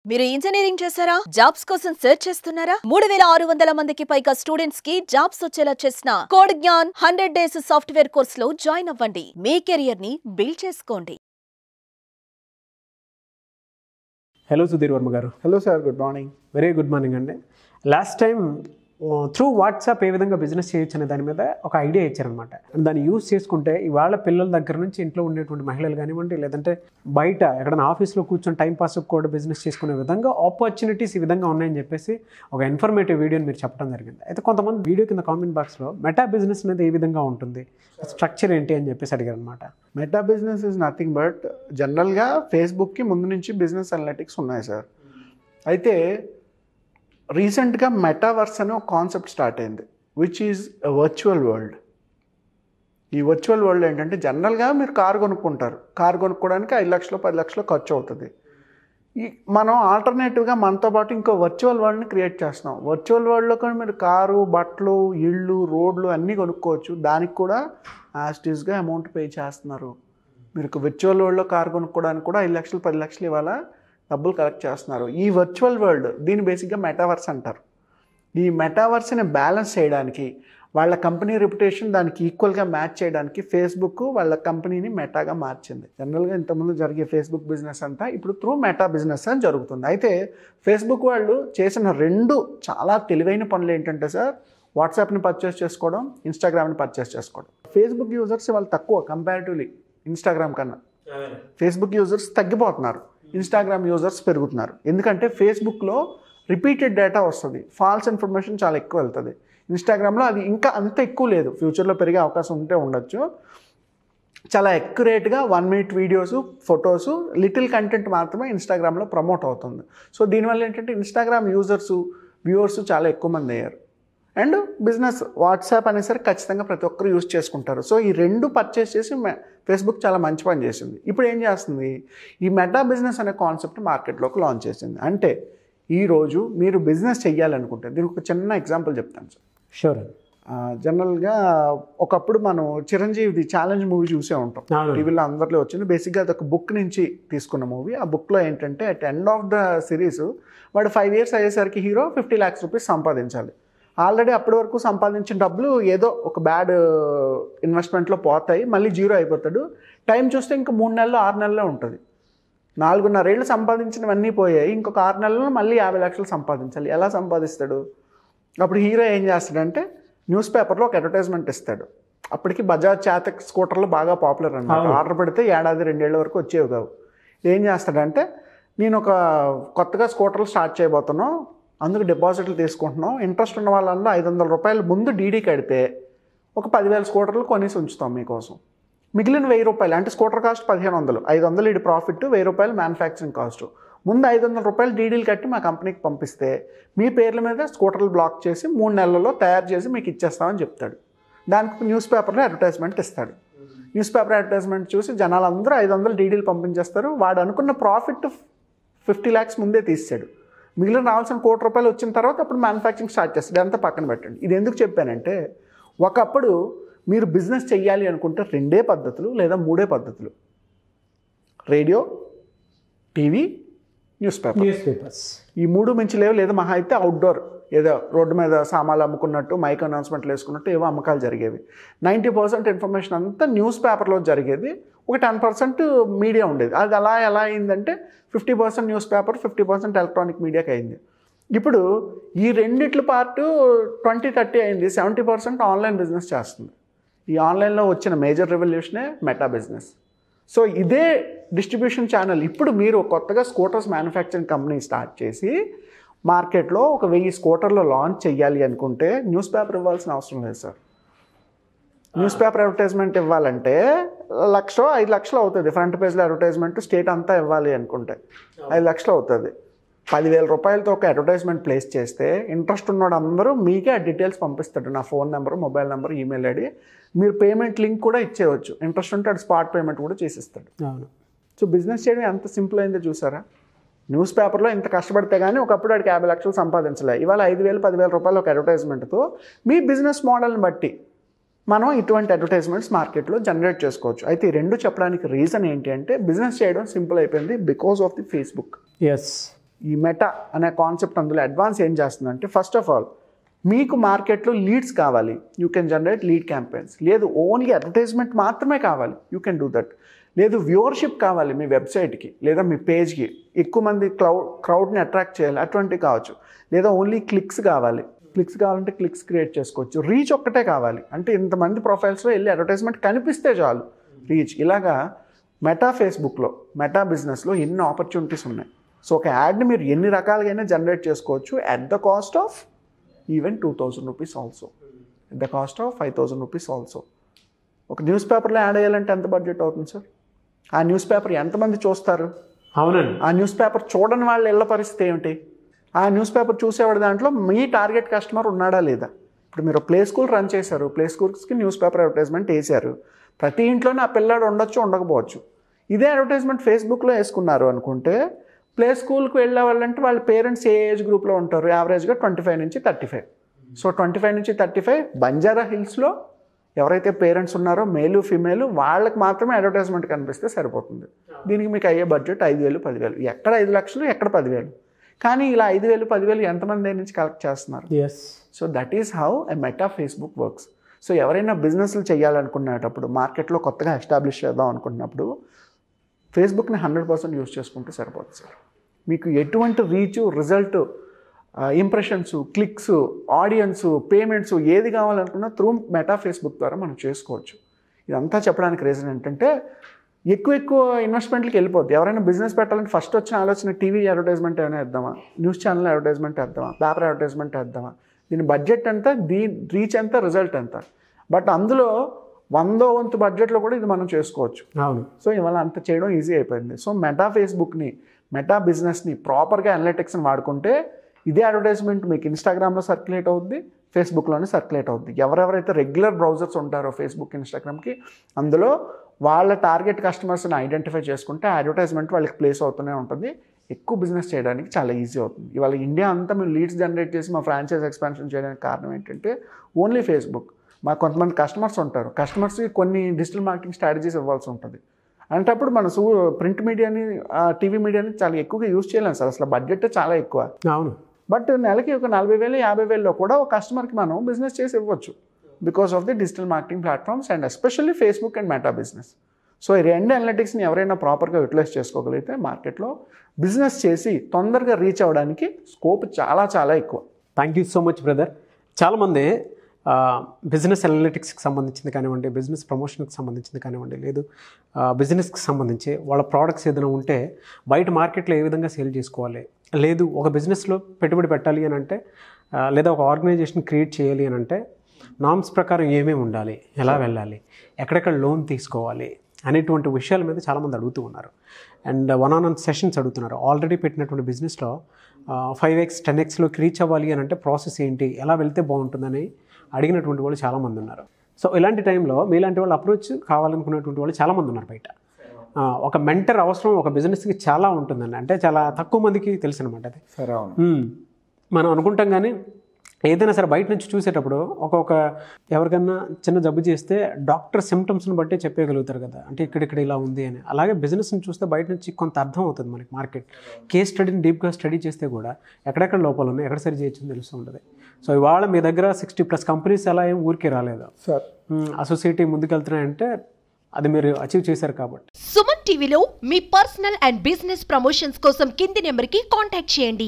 మీరు ఇంజనీరింగ్ చేశారా? జాబ్స్ కోసం సెర్చ్ చేస్తున్నారా? 3600 మందికి పైగా స్టూడెంట్స్ కి జాబ్స్ వచ్చేలా చేసిన కోడ్ జ్ఞాన్ 100 డేస్ సాఫ్ట్వేర్ కోర్సులో జాయిన్ అవ్వండి. మీ కెరియర్ ని బిల్డ్ చేసుకోండి. హలో సుధీర్ వర్మ గారు. Hello sir, good morning. Very good morning అండి. లాస్ట్ టైం త్రూ వాట్సాప్ ఏ విధంగా బిజినెస్ చేయొచ్చు అనే దాని మీద ఒక ఐడియా ఇచ్చారనమాట. దాన్ని యూజ్ చేసుకుంటే ఇవాళ పిల్లల దగ్గర నుంచి ఇంట్లో ఉండేటువంటి మహిళలు కానివ్వండి, లేదంటే బయట ఎక్కడైనా ఆఫీస్లో కూర్చొని టైంపాస్ కూడా బిజినెస్ చేసుకునే విధంగా ఆపర్చునిటీస్ ఈ విధంగా ఉన్నాయని చెప్పేసి ఒక ఇన్ఫర్మేటివ్ వీడియోని మీరు చెప్పడం జరిగింది. అయితే కొంతమంది వీడియో కింద కామెంట్ బాక్స్లో మెటా బిజినెస్ అనేది ఏ విధంగా ఉంటుంది, స్ట్రక్చర్ ఏంటి అని చెప్పేసి అడిగారు అనమాట. Meta business is nothing but జనరల్గా ఫేస్బుక్కి ముందు నుంచి బిజినెస్ అనలిటిక్స్ ఉన్నాయి సార్. అయితే రీసెంట్గా మెటావర్స్ అనే ఒక కాన్సెప్ట్ స్టార్ట్ అయింది, which is a virtual world. ఈ వర్చువల్ వరల్డ్ ఏంటంటే జనరల్గా మీరు కారు కొనుక్కుంటారు, కారు కొనుక్కోవడానికి 5 లక్షలు 10 లక్షలు ఖర్చు అవుతుంది. మనం ఆల్టర్నేటివ్గా మనతో పాటు ఇంకో వర్చువల్ వరల్డ్ని క్రియేట్ చేస్తున్నాం. వర్చువల్ వరల్డ్లో కూడా మీరు కారు, బట్టలు, ఇళ్ళు, రోడ్లు అన్నీ కొనుక్కోవచ్చు. దానికి కూడా యాస్టీస్గా అమౌంట్ పే చేస్తున్నారు. మీరు వర్చువల్ వరల్డ్లో కారు కొనుక్కోవడానికి కూడా 5 లక్షలు 10 లక్షలు ఇవాళ డబ్బులు కలెక్ట్ చేస్తున్నారు. ఈ వర్చువల్ వరల్డ్ దీన్ని బేసిక్గా మెటావర్స్ అంటారు. ఈ మెటావర్స్ని బ్యాలెన్స్ చేయడానికి, వాళ్ళ కంపెనీ రెప్యుటేషన్ దానికి ఈక్వల్గా మ్యాచ్ చేయడానికి ఫేస్బుక్ వాళ్ళ కంపెనీని మెటాగా మార్చింది. జనరల్గా ఇంతకుముందు జరిగే ఫేస్బుక్ బిజినెస్ అంతా ఇప్పుడు త్రూ మెటా బిజినెస్ అని జరుగుతుంది. అయితే ఫేస్బుక్ వాళ్ళు చేసిన 2 చాలా తెలివైన పనులు ఏంటంటే సార్, వాట్సాప్ని పర్చేస్ చేసుకోవడం, ఇన్స్టాగ్రామ్ని పర్చేస్ చేసుకోవడం. ఫేస్బుక్ యూజర్స్ వాళ్ళు తక్కువ కంపారిటివ్లీ ఇన్స్టాగ్రామ్ కన్నా. ఫేస్బుక్ యూజర్స్ తగ్గిపోతున్నారు, ఇన్స్టాగ్రామ్ యూజర్స్ పెరుగుతున్నారు. ఎందుకంటే ఫేస్బుక్లో రిపీటెడ్ డేటా వస్తుంది, ఫాల్స్ ఇన్ఫర్మేషన్ చాలా ఎక్కువ వెళ్తుంది. ఇన్స్టాగ్రామ్లో అది ఇంకా అంత ఎక్కువ లేదు, ఫ్యూచర్లో పెరిగే అవకాశం ఉంటే ఉండొచ్చు. చాలా అక్యురేట్గా 1 minute videos, photos, little content మాత్రమే ఇన్స్టాగ్రామ్లో ప్రమోట్ అవుతుంది. సో దీనివల్ల ఏంటంటే ఇన్స్టాగ్రామ్ యూజర్స్, వ్యూవర్స్ చాలా ఎక్కువ మంది అయ్యారు. అండ్ బిజినెస్ వాట్సాప్ అనేసరికి ఖచ్చితంగా ప్రతి ఒక్కరు యూజ్ చేసుకుంటారు. సో ఈ 2 పర్చేస్ చేసి ఫేస్బుక్ చాలా మంచి పని చేసింది. ఇప్పుడు ఏం చేస్తుంది, ఈ మెటా బిజినెస్ అనే కాన్సెప్ట్ మార్కెట్లోకి లాంచ్ చేసింది. అంటే ఈరోజు మీరు బిజినెస్ చెయ్యాలనుకుంటే, దీనికి ఒక చిన్న ఎగ్జాంపుల్ చెప్తాను సార్. షూర్. జనరల్గా ఒకప్పుడు మనం చిరంజీవిది ఛాలెంజ్ మూవీ చూసే ఉంటాం, టీవీలో అందరిలో వచ్చింది. బేసిక్గా అది ఒక బుక్ నుంచి తీసుకున్న మూవీ. ఆ బుక్లో ఏంటంటే at end of the series వాడు 5 years అయ్యేసరికి హీరో 50 lakhs రూపీస్ సంపాదించాలి. ఆల్రెడీ అప్పటి వరకు సంపాదించిన డబ్బులు ఏదో ఒక బ్యాడ్ ఇన్వెస్ట్మెంట్లో పోతాయి, మళ్ళీ జీరో అయిపోతాడు. టైం చూస్తే ఇంకా 3 నెలలు 6 నెలల్లో ఉంటుంది. 4.5 ఏళ్ళు సంపాదించినవన్నీ పోయాయి, ఇంకొక 6 నెలల్లో మళ్ళీ 50 లక్షలు సంపాదించాలి. ఎలా సంపాదిస్తాడు? అప్పుడు హీరో ఏం చేస్తాడంటే న్యూస్ పేపర్లో ఒక అడ్వర్టైజ్మెంట్ ఇస్తాడు. అప్పటికి బజాజ్ చాతక్ స్కూటర్లు బాగా పాపులర్ అన్నమాట. ఆర్డర్ పెడితే 1-2 ఏళ్ళ వరకు వచ్చేవి కావు. ఏం చేస్తాడంటే, నేను ఒక కొత్తగా స్కూటర్లు స్టార్ట్ చేయబోతున్నాను, అందుకు డిపాజిట్లు తీసుకుంటున్నాం, ఇంట్రెస్ట్ ఉన్న వాళ్ళందరూ 500 రూపాయలు ముందు డీడీ కడితే ఒక 10,000 స్కూటర్లు కొనేసి ఉంచుతాం మీకోసం. మిగిలిన 1000 రూపాయలు, అంటే స్కూటర్ కాస్ట్ 1500, 500 ఇది ప్రాఫిట్, 1000 రూపాయలు మ్యానుఫ్యాక్చరింగ్ కాస్ట్. ముందు 500 రూపాయలు డీడీలు కట్టి మా కంపెనీకి పంపిస్తే మీ పేర్ల మీద స్కూటర్లు బ్లాక్ చేసి 3 నెలల్లో తయారు చేసి మీకు ఇచ్చేస్తామని చెప్తాడు. దానికి న్యూస్ పేపర్లో అడ్వర్టైజ్మెంట్ ఇస్తాడు. న్యూస్ పేపర్ అడ్వర్టైజ్మెంట్ చూసి జనాలందరూ 500 డీడీలు పంపించేస్తారు. వాడు అనుకున్న ప్రాఫిట్ 50 lakhs ముందే తీసాడు. మిగిలిన రావాల్సిన 1 కోటి రూపాయలు వచ్చిన తర్వాత అప్పుడు మ్యానుఫ్యాక్చరింగ్ స్టార్ట్ చేస్తాడు. ఇదంతా పక్కన పెట్టండి. ఇది ఎందుకు చెప్పానంటే, ఒకప్పుడు మీరు బిజినెస్ చెయ్యాలి అనుకుంటే 2 పద్ధతులు లేదా 3 పద్ధతులు: రేడియో, టీవీ, న్యూస్ పేపర్స్. ఈ 3 మించి లేవు. లేదా మహా అయితే అవుట్డోర్, ఏదో రోడ్డు మీద సామాన్లు అమ్ముకున్నట్టు, మైక్ అనౌన్స్మెంట్లు వేసుకున్నట్టు ఏవో అమ్మకాలు జరిగేవి. 90% ఇన్ఫర్మేషన్ అంతా న్యూస్ పేపర్లో జరిగేది. ఒక 10% మీడియా ఉండేది. అది ఎలా అయిందంటే 50% న్యూస్ పేపర్, 50% ఎలక్ట్రానిక్ మీడియాకి అయింది. ఇప్పుడు ఈ రెండిట్ల పార్ట్ 20-30 అయింది. 70% ఆన్లైన్ బిజినెస్ చేస్తుంది. ఈ ఆన్లైన్లో వచ్చిన మేజర్ రెవల్యూషనే మెటా బిజినెస్. సో ఇదే డిస్ట్రిబ్యూషన్ ఛానల్. ఇప్పుడు మీరు కొత్తగా స్కూటర్స్ మ్యానుఫ్యాక్చరింగ్ కంపెనీ స్టార్ట్ చేసి మార్కెట్లో ఒక 1000 స్కూటర్లు లాంచ్ చేయాలి అనుకుంటే న్యూస్ పేపర్ ఇవ్వాల్సిన అవసరం లేదు సార్. న్యూస్ పేపర్ అడ్వర్టైజ్మెంట్ ఇవ్వాలంటే 1,00,000-5 లక్షలు అవుతుంది. ఫ్రంట్ పేజ్లో అడ్వర్టైజ్మెంట్ స్టేట్ అంతా ఇవ్వాలి అనుకుంటే 5 లక్షలు అవుతుంది. 10,000 రూపాయలతో ఒక అడ్వర్టైజ్మెంట్ ప్లేస్ చేస్తే ఇంట్రెస్ట్ ఉన్నవాడు అందరూ మీకే ఆ డీటెయిల్స్ పంపిస్తాడు. నా phone number, mobile number, email ID. మీరు పేమెంట్ లింక్ కూడా ఇచ్చేయచ్చు. ఇంట్రెస్ట్ ఉంటే అది స్పాట్ పేమెంట్ కూడా చేసిస్తాడు. సో బిజినెస్ చేయడం ఎంత సింపుల్ అయిందో చూసారా. న్యూస్ పేపర్లో ఇంత కష్టపడితే కానీ ఒకప్పుడు వాడికి 50 లక్షలు సంపాదించలే. ఇవాళ 5,000-10,000 రూపాయలు ఒక అడ్వర్టైజ్మెంట్తో మీ బిజినెస్ మోడల్ని బట్టి మనం ఇటువంటి అడ్వర్టైజ్మెంట్స్ మార్కెట్లో జనరేట్ చేసుకోవచ్చు. అయితే ఈ 2 చెప్పడానికి రీజన్ ఏంటి అంటే, బిజినెస్ చేయడం సింపుల్ అయిపోయింది because of the Facebook. Yes, ఈ మెటా అనే కాన్సెప్ట్ అందులో అడ్వాన్స్ ఏం చేస్తుందంటే, ఫస్ట్ ఆఫ్ ఆల్ మీకు మార్కెట్లో లీడ్స్ కావాలి, you can generate lead campaigns. లేదు ఓన్లీ అడ్వర్టైజ్మెంట్ మాత్రమే కావాలి, యూ కెన్ డూ దట్. లేదు వ్యూవర్షిప్ కావాలి మీ వెబ్సైట్కి లేదా మీ పేజ్కి, ఎక్కువ మంది క్రౌడ్ని అట్రాక్ట్ చేయాలి, అటువంటివి కావచ్చు. లేదా ఓన్లీ క్లిక్స్ కావాలి, క్లిక్స్ కావాలంటే క్లిక్స్ క్రియేట్ చేసుకోవచ్చు. రీచ్ ఒక్కటే కావాలి అంటే ఇంతమంది ప్రొఫైల్స్లో వెళ్ళి అడ్వర్టైజ్మెంట్ కనిపిస్తే చాలు, రీచ్. ఇలాగా మెటా ఫేస్బుక్లో, మెటా బిజినెస్లో ఎన్ని ఆపర్చునిటీస్ ఉన్నాయి. సో ఒక యాడ్ని మీరు ఎన్ని రకాలుగా జనరేట్ చేసుకోవచ్చు at the cost of even 2000 rupees also, at the cost of 5000 rupees also. ఒక న్యూస్ పేపర్లో యాడ్ అయ్యాలంటే ఎంత బడ్జెట్ అవుతుంది సార్? ఆ న్యూస్ పేపర్ ఎంతమంది చూస్తారు? అవునండి. ఆ న్యూస్ పేపర్ చూడని వాళ్ళ ఇళ్ళ పరిస్థితి ఏమిటి? ఆ న్యూస్ పేపర్ చూసేవాడి దాంట్లో మీ టార్గెట్ కస్టమర్ ఉన్నాడా లేదా? ఇప్పుడు మీరు ప్లే స్కూల్ రన్ చేశారు, ప్లే స్కూల్స్కి న్యూస్ పేపర్ అడ్వర్టైజ్మెంట్ వేశారు, ప్రతి ఇంట్లోనే ఆ పిల్లాడు ఉండొచ్చు ఉండకపోవచ్చు. ఇదే అడ్వర్టైజ్మెంట్ ఫేస్బుక్లో వేసుకున్నారు అనుకుంటే, ప్లే స్కూల్కి వెళ్ళే వాళ్ళంటే వాళ్ళ పేరెంట్స్ ఏ ఏజ్ గ్రూప్లో ఉంటారు? యావరేజ్గా 25 నుంచి 35. సో 25 నుంచి 35 బంజారా హిల్స్లో ఎవరైతే పేరెంట్స్ ఉన్నారో మేలు ఫీమేలు వాళ్ళకి మాత్రమే అడ్వర్టైజ్మెంట్ కనిపిస్తే సరిపోతుంది. దీనికి మీకు అయ్యే బడ్జెట్ 5,000 10,000. ఎక్కడ 5 లక్షలు, ఎక్కడ 10,000. కానీ ఇలా 5,000 10,000 ఎంతమంది నుంచి కలెక్ట్ చేస్తున్నారు? So that is how a meta Facebook works. So ఎవరైనా బిజినెస్లు చేయాలనుకునేటప్పుడు, మార్కెట్లో కొత్తగా ఎస్టాబ్లిష్ చేద్దాం అనుకున్నప్పుడు ఫేస్బుక్ని 100% యూజ్ చేసుకుంటే సరిపోతుంది సార్. మీకు ఎటువంటి reach, result, impressions, clicks, audience, payments ఏది కావాలనుకున్నా త్రూ మెటా ఫేస్బుక్ ద్వారా మనం చేసుకోవచ్చు. ఇదంతా చెప్పడానికి రీజన్ ఏంటంటే, ఎక్కువ ఇన్వెస్ట్మెంట్లకి వెళ్ళిపోద్ది. ఎవరైనా బిజినెస్ పెట్టాలంటే ఫస్ట్ వచ్చిన ఆలోచన టీవీ అడ్వర్టైజ్మెంట్ ఏమైనా వేద్దామా, న్యూస్ ఛానల్ అడ్వర్టైజ్మెంట్ వేద్దామా, పేపర్ అడ్వర్టైజ్మెంట్ వేద్దామా, దీని బడ్జెట్ ఎంత, రీచ్ ఎంత, రిజల్ట్ ఎంత. బట్ అందులో 100వ వంతు బడ్జెట్లో కూడా ఇది మనం చేసుకోవచ్చు. అవును. సో ఇవాళ అంత చేయడం ఈజీ అయిపోయింది. సో మెటా ఫేస్బుక్ని, మెటా బిజినెస్ని ప్రాపర్గా అనలిటిక్స్ని వాడుకుంటే ఇదే అడ్వర్టైజ్మెంట్ మీకు ఇన్స్టాగ్రామ్లో సర్క్యులేట్ అవుద్ది, ఫేస్బుక్లోనే సర్క్యులేట్ అవుద్ది. ఎవరెవరైతే రెగ్యులర్ బ్రౌజర్స్ ఉంటారో ఫేస్బుక్, ఇన్స్టాగ్రామ్కి, అందులో వాళ్ళ టార్గెట్ కస్టమర్స్ని ఐడెంటిఫై చేసుకుంటే అడ్వర్టైజ్మెంట్ వాళ్ళకి ప్లేస్ అవుతూనే ఉంటుంది. ఎక్కువ బిజినెస్ చేయడానికి చాలా ఈజీ అవుతుంది. ఇవాళ ఇండియా అంతా మేము లీడ్స్ జనరేట్ చేసి మా ఫ్రాంచైజ్ ఎక్స్పాన్షన్ చేయడానికి కారణం ఏంటంటే ఓన్లీ ఫేస్బుక్. మాకు కొంతమంది కస్టమర్స్ ఉంటారు, కస్టమర్స్కి కొన్ని డిజిటల్ మార్కెటింగ్ స్ట్రాటజీస్ ఇవ్వాల్సి ఉంటుంది. అంటప్పుడు మన ప్రింట్ మీడియాని, టీవీ మీడియాని చాలా ఎక్కువగా యూజ్ చేయలేము సార్, అసలు బడ్జెట్ చాలా ఎక్కువ. అవును. బట్ నెలకి ఒక 40,000 50,000లో కూడా ఒక కస్టమర్కి మనం బిజినెస్ చేసి ఇవ్వచ్చు because of the digital marketing platforms and especially Facebook and meta business. So ఈ రెండు అనలిటిక్స్ని ఎవరైనా ప్రాపర్గా యూటిలైజ్ చేసుకోగలిగితే మార్కెట్లో బిజినెస్ చేసి తొందరగా రీచ్ అవ్వడానికి స్కోప్ చాలా చాలా ఎక్కువ. Thank you so much brother. చాలామంది బిజినెస్ అనలిటిక్స్కి సంబంధించింది కానివ్వండి, బిజినెస్ ప్రమోషన్కి సంబంధించింది కానివ్వండి, లేదు బిజినెస్కి సంబంధించి వాళ్ళ ప్రోడక్ట్స్ ఏదైనా ఉంటే బయట మార్కెట్లో ఏ విధంగా సేల్ చేసుకోవాలి, లేదు ఒక బిజినెస్లో పెట్టుబడి పెట్టాలి అని అంటే, లేదా ఒక ఆర్గనైజేషన్ క్రియేట్ చేయాలి అని అంటే నామ్స్ ప్రకారం ఏమేమి ఉండాలి, ఎలా వెళ్ళాలి, ఎక్కడెక్కడ లోన్ తీసుకోవాలి అనేటువంటి విషయాల మీద చాలామంది అడుగుతూ ఉన్నారు. అండ్ 1-on-1 సెషన్స్ అడుగుతున్నారు. ఆల్రెడీ పెట్టినటువంటి బిజినెస్లో 5x 10xలో రీచ్ అవ్వాలి అని అంటే ప్రాసెస్ ఏంటి, ఎలా వెళ్తే బాగుంటుందని అడిగినటువంటి వాళ్ళు చాలామంది ఉన్నారు. సో ఇలాంటి టైంలో మీలాంటి వాళ్ళు అప్రోచ్ కావాలనుకునేటువంటి వాళ్ళు చాలామంది ఉన్నారు బయట. ఒక మెంటర్ అవసరం ఒక బిజినెస్కి చాలా ఉంటుందండి. అంటే చాలా తక్కువ మందికి తెలుసు అనమాట అది. సరే, మనం అనుకుంటాం కానీ ఏదైనా సరే బయట నుంచి చూసేటప్పుడు ఒక్కొక్క ఎవరికన్నా చిన్న జబ్బు చేస్తే డాక్టర్ సిమ్టమ్స్ని బట్టి చెప్పగలుగుతారు కదా, అంటే ఇక్కడ ఇలా ఉంది అని. అలాగే బిజినెస్ని చూస్తే బయట నుంచి కొంత అర్థం అవుతుంది మనకి. మార్కెట్ కేస్ స్టడీని డీప్గా స్టడీ చేస్తే కూడా ఎక్కడెక్కడ లోపాలు ఉన్నాయి, ఎక్కడ సరి చేయొచ్చు తెలుస్తూ ఉంటుంది. సో ఇవాళ మీ దగ్గర 60+ కంపెనీస్ అలా ఏం ఊరికే రాలేదు సార్. ఆ సొసైటీ ముందుకెళ్తున్నాయంటే అది మీరు అచీవ్ చేశారు కాబట్టి. సుమన్ టీవీలో మీ పర్సనల్ అండ్ బిజినెస్ ప్రమోషన్స్ కోసం కింది నెంబర్కి కాంటాక్ట్ చేయండి.